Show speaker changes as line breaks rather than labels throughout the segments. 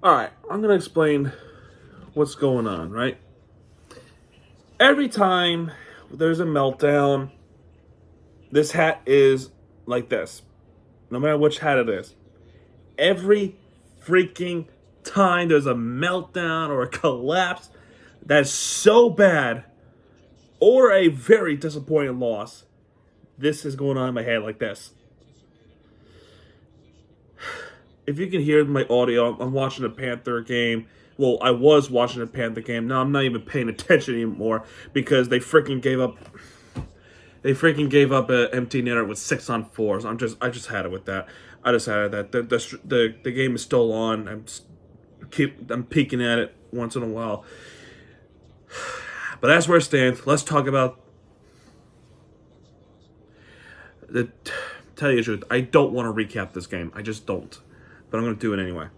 All right, I'm gonna explain what's going on. Right, every time there's a meltdown, this hat is like this. No matter which hat it is, every freaking time there's a meltdown or a collapse that's so bad or a very disappointing loss, this is going on in my head like this. If you can hear my audio, I'm watching a Panther game. Well, I was watching a Panther game. Now I'm not even paying attention anymore because they freaking gave up an empty netter with 6-on-4s. I just had it with that. I just had it that the game is still on. I'm peeking at it once in a while. But that's where it stands. Let's talk about the. Tell you the truth, I don't want to recap this game. I just don't. But I'm going to do it anyway.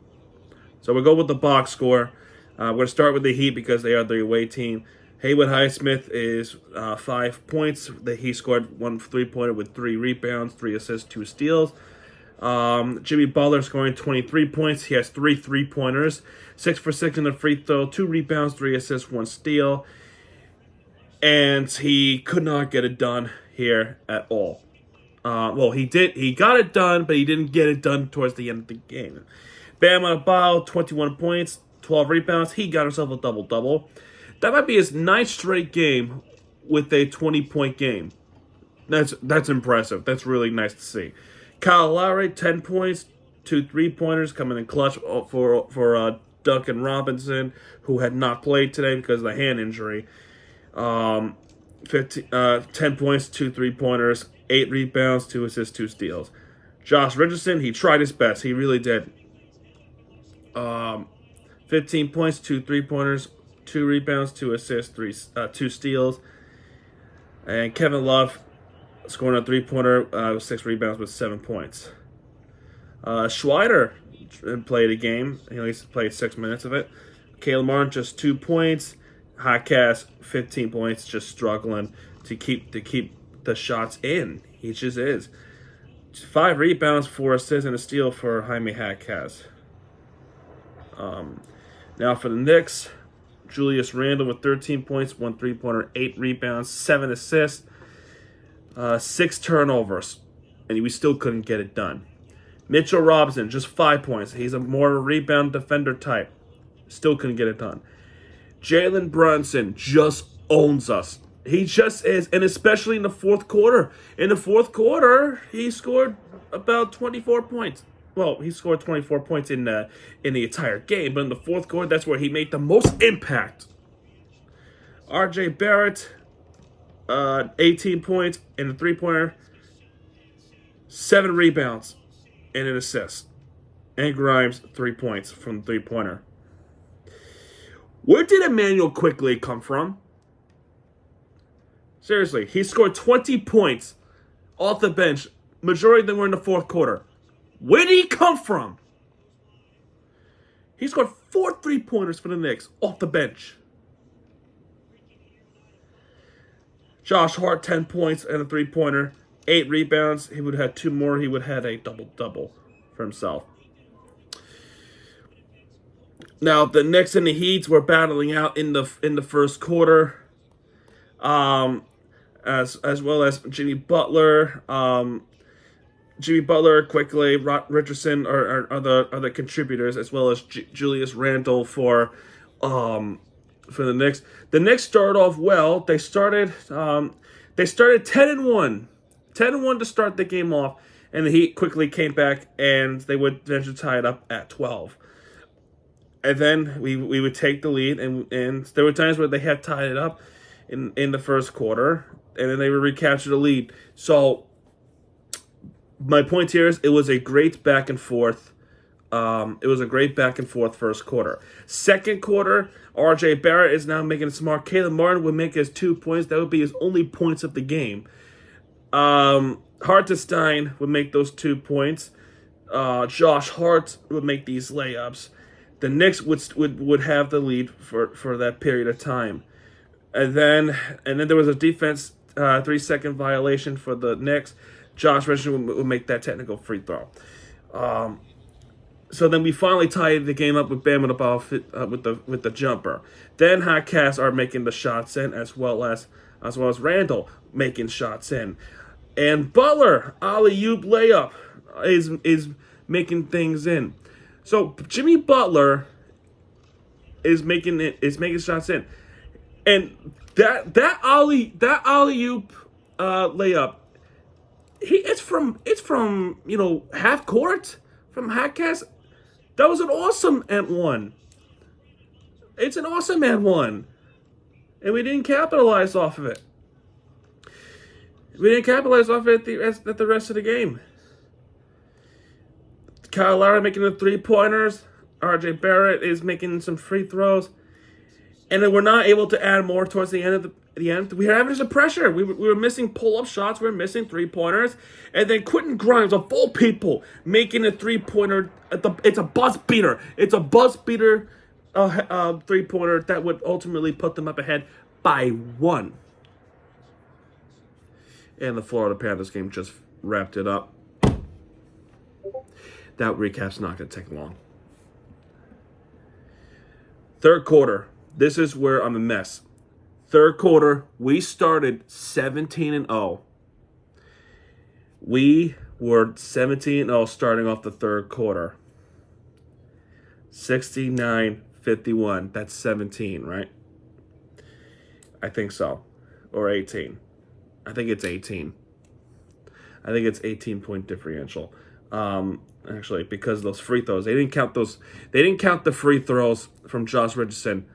So we'll go with the box score. We're going to start with the Heat because they are the away team. Haywood Highsmith is 5 points. He scored 1 3-pointer with 3 rebounds, 3 assists, 2 steals. Jimmy Butler scoring 23 points. He has 3 3-pointers, 6 for 6 in the free throw, 2 rebounds, 3 assists, 1 steal. And he could not get it done here at all. Well, he did. He got it done, but he didn't get it done towards the end of the game. Bam Adebayo, 21 points, 12 rebounds. He got himself a double-double. That might be his 9th straight game with a 20-point game. That's impressive. That's really nice to see. Kyle Lowry, 10 points, 2 3-pointers coming in clutch for Duncan Robinson, who had not played today because of the hand injury. 10 points, 2 3-pointers, 8 rebounds, 2 assists, 2 steals. Josh Richardson, he tried his best. He really did. 15 points, 2 3-pointers, 2 rebounds, 2 assists, 2 steals. And Kevin Love scoring a 3-pointer with 6 rebounds with 7 points. Schweider played a game. He at least played 6 minutes of it. Caleb Martin, just 2 points. Hotcast, 15 points, just struggling to keep the shots in. He just is. 5 rebounds, 4 assists, and a steal for Jaime Hotcast. Now for the Knicks, Julius Randle with 13 points, 1 3-pointer, 8 rebounds, 7 assists, 6 turnovers, and we still couldn't get it done. Mitchell Robinson, just 5 points. He's a more rebound defender type. Still couldn't get it done. Jalen Brunson just owns us. He just is, and especially in the fourth quarter. In the fourth quarter, he scored about 24 points. Well, he scored 24 points in the entire game, but in the fourth quarter, that's where he made the most impact. R.J. Barrett, 18 points in the 3-pointer, 7 rebounds, and an assist. And Grimes, 3 points from the 3-pointer. Where did Emmanuel Quickley come from? Seriously, he scored 20 points off the bench. Majority of them were in the fourth quarter. Where did he come from? He scored 4 3-pointers for the Knicks off the bench. Josh Hart, 10 points and a 3-pointer, 8 rebounds. He would have had 2 more. He would have had a double-double for himself. Now, the Knicks and the Heat were battling out in the first quarter. As well as Jimmy Butler, Quickly, Richardson are the contributors, as well as Julius Randle for the Knicks. The Knicks started off well. They started 10-1, 10-1 to start the game off, and the Heat quickly came back and they would eventually tie it up at 12. And then we would take the lead, and there were times where they had tied it up in the first quarter, and then they would recapture the lead. So my point here is it was a great back and forth. It was a great back and forth first quarter. Second quarter, R.J. Barrett is now making it smart. Caleb Martin would make his 2 points. That would be his only points of the game. Hartenstein would make those 2 points. Josh Hart would make these layups. The Knicks would have the lead for that period of time. And then there was a defense 3-second violation for the Knicks. Josh Richardson would make that technical free throw. So then we finally tied the game up with Bam with the ball with the jumper. Then Hotcats are making the shots in, as well as Randall making shots in, and Butler alley-oop layup is making things in. So Jimmy Butler is making shots in, and that alley-oop layup, it's from half court from Hotcats. That was an awesome and one. It's an awesome and one, and we didn't capitalize off of it. We didn't capitalize off it at the rest of the game. Kyle Lowry making the 3-pointers. RJ Barrett is making some free throws, and then we're not able to add more towards the end of the end. We were having some pressure. We were missing pull-up shots. We were missing 3-pointers, and then Quentin Grimes, of all people, making a 3-pointer. It's a buzz beater. It's a buzz beater 3-pointer that would ultimately put them up ahead by 1. And the Florida Panthers game just wrapped it up. That recap's not going to take long. Third quarter. This is where I'm a mess. Third quarter, we started 17-0. We were 17-0 starting off the third quarter. 69-51. That's 17, right? I think so. Or 18. I think it's 18. I think it's 18-point differential. Actually, because of those free throws. They didn't count the free throws from Josh Richardson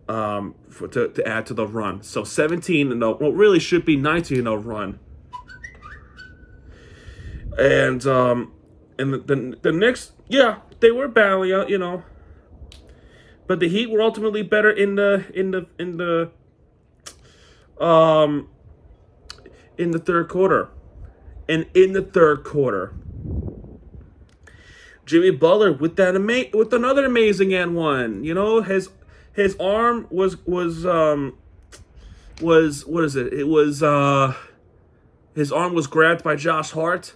to add to the run. So 17-0, well, really should be 19-0 run. And the Knicks, yeah, they were battling, but the Heat were ultimately better in the third quarter. And in the third quarter, Jimmy Butler with another amazing and one. His arm was what is it? It was his arm was grabbed by Josh Hart,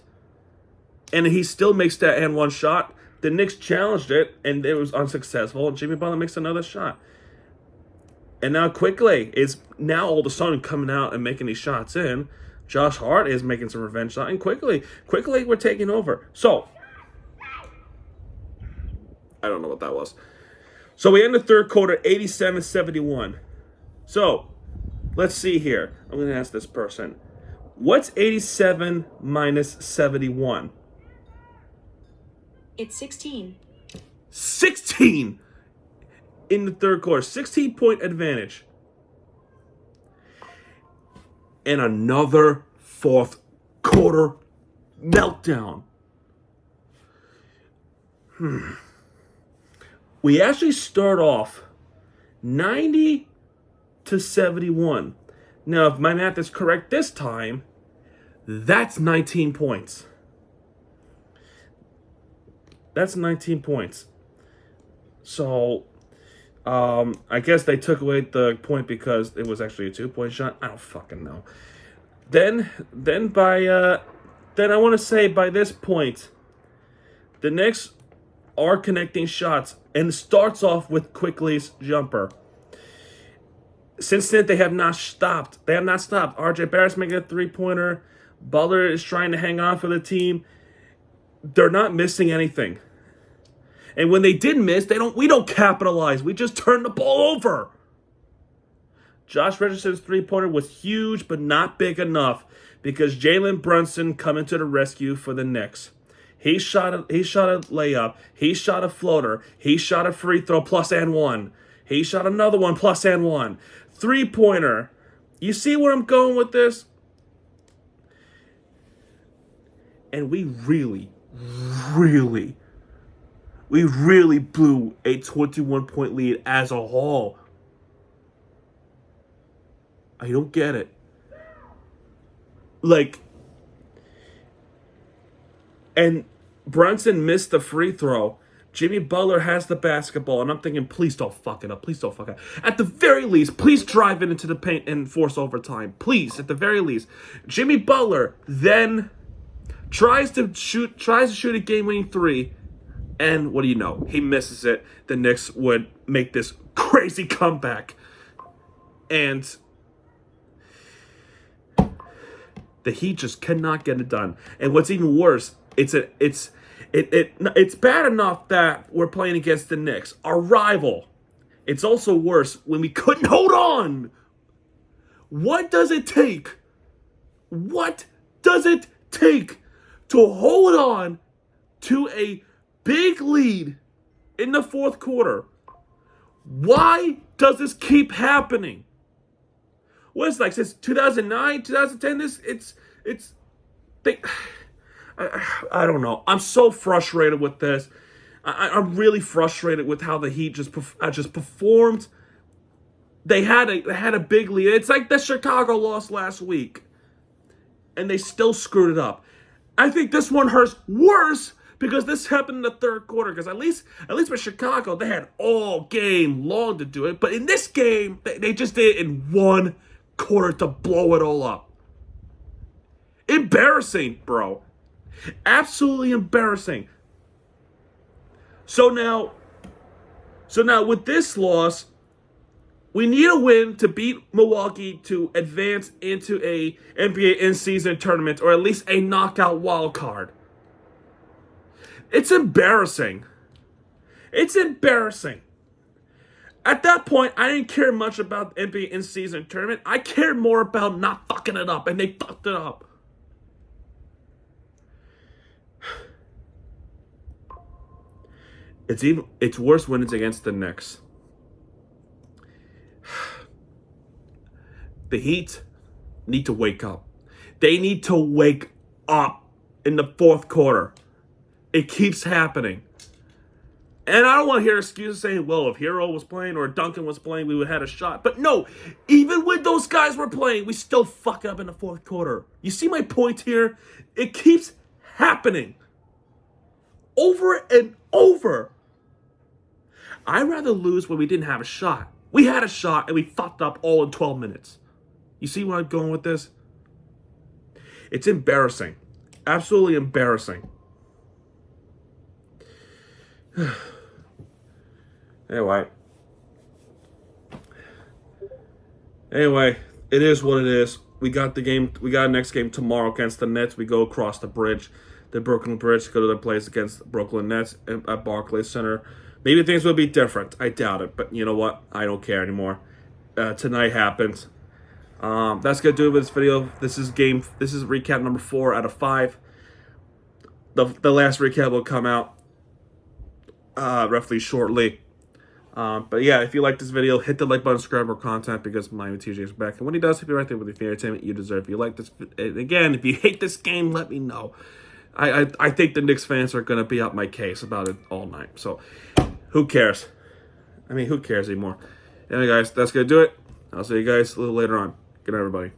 and he still makes that and one shot. The Knicks challenged it, and it was unsuccessful. And Jimmy Butler makes another shot. And now Quickly is now all of a sudden coming out and making these shots in. Josh Hart is making some revenge shots, and quickly we're taking over. So I don't know what that was. So we end the third quarter 87-71. So let's see here. I'm going to ask this person. What's 87 minus 71?
It's 16.
16 in the third quarter. 16-point advantage. And another fourth quarter meltdown. We actually start off 90-71. Now, if my math is correct this time, that's 19 points. That's 19 points. So, I guess they took away the point because it was actually a 2-point shot. I don't fucking know. Then I want to say by this point, the Knicks are connecting shots and starts off with Quickly's jumper. Since then, they have not stopped. RJ Barrett's making a 3-pointer. Butler is trying to hang on for the team. They're not missing anything. And when they did miss, we don't capitalize. We just turn the ball over. Josh Richardson's 3-pointer was huge, but not big enough because Jalen Brunson coming to the rescue for the Knicks. He shot a layup. He shot a floater. He shot a free throw plus and one. He shot another one plus and one. 3-pointer. You see where I'm going with this? And we really blew a 21-point lead as a whole. I don't get it. And Brunson missed the free throw. Jimmy Butler has the basketball, and I'm thinking, please don't fuck it up. Please don't fuck it up. At the very least, please drive it into the paint and force overtime. Please, at the very least. Jimmy Butler then tries to shoot a game-winning 3, And what do you know? He misses it. The Knicks would make this crazy comeback. And the Heat just cannot get it done. And what's even worse, it's bad enough that we're playing against the Knicks, our rival. It's also worse when we couldn't hold on. What does it take? What does it take to hold on to a big lead in the fourth quarter? Why does this keep happening? What is it, like since 2009, 2010? I don't know. I'm so frustrated with this. I'm really frustrated with how the Heat just performed. They had a big lead. It's like the Chicago loss last week, and they still screwed it up. I think this one hurts worse because this happened in the third quarter. Because at least with Chicago, they had all game long to do it. But in this game, they just did it in one quarter to blow it all up. Embarrassing, bro. Absolutely embarrassing. So now with this loss, we need a win to beat Milwaukee to advance into a NBA in-season tournament, or at least a knockout wild card. It's embarrassing. It's embarrassing. At that point, I didn't care much about the NBA in-season tournament. I cared more about not fucking it up, and they fucked it up. It's worse when it's against the Knicks. The Heat need to wake up. They need to wake up in the fourth quarter. It keeps happening. And I don't want to hear excuses saying, well, if Hero was playing or Duncan was playing, we would have had a shot. But no, even when those guys were playing, we still fuck up in the fourth quarter. You see my point here? It keeps happening. Over and over. I'd rather lose when we didn't have a shot. We had a shot and we fucked up all in 12 minutes. You see where I'm going with this? It's embarrassing. Absolutely embarrassing. Anyway, it is what it is. We got the game. We got a next game tomorrow against the Nets. We go across the bridge, the Brooklyn Bridge, go to the place against the Brooklyn Nets at Barclays Center. Maybe things will be different. I doubt it, but you know what? I don't care anymore. Tonight happens. That's gonna do it with this video. This is recap number 4 out of 5. The last recap will come out roughly shortly. But yeah, if you like this video, hit the like button, subscribe for content, because Miami TJ is back. And when he does, he'll be right there with the entertainment you deserve. If you like this, again, if you hate this game, let me know. I think the Knicks fans are going to be out my case about it all night. So, who cares? I mean, who cares anymore? Anyway, guys, that's going to do it. I'll see you guys a little later on. Good night, everybody.